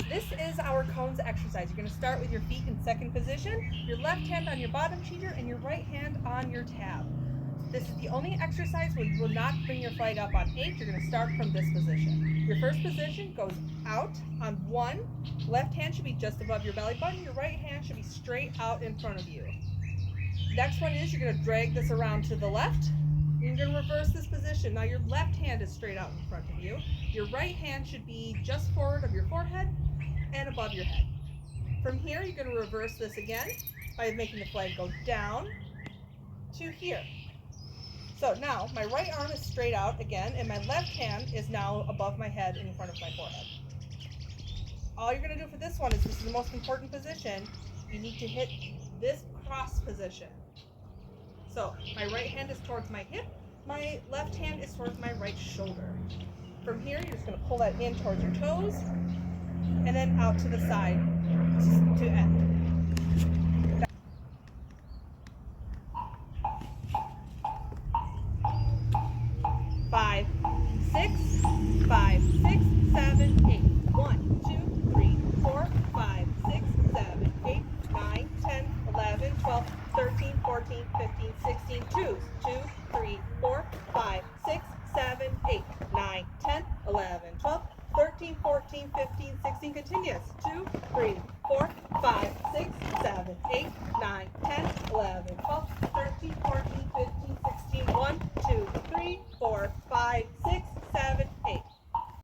This is our cones exercise. You're going to start with your feet in second position, your left hand on your bottom cheater, and your right hand on your tab. This is the only exercise where you will not bring your flag up on 8. You're going to start from this position. Your first position goes out on 1. Left hand should be just above your belly button. Your right hand should be straight out in front of you. Next one is you're going to drag this around to the left. You're going to reverse this position. Now your left hand is straight out in front of you. Your right hand should be just forward of your forehead and above your head. From here, you're going to reverse this again by making the flag go down to here. So now my right arm is straight out again, and my left hand is now above my head in front of my forehead. All you're going to do for this one is, this is the most important position, you need to hit this cross position. So my right hand is towards my hip, my left hand is towards my right shoulder. From here, you're just going to pull that in towards your toes, and then out to the side to end. 5, 6, 5, 6, 7, 8. 1, 2, 3, 4, 5, 6, 7, 8, 9, 10, 11, 12, 13, 14, 15, 16. Twos. 2, 3, 4, 5, 6, 7, 8, 9, 10, 11, 12, 13, 14, 15, 16. Continuous. 2, 3, 4, 5, 6, 7, 8, 9, 10, 11, 12,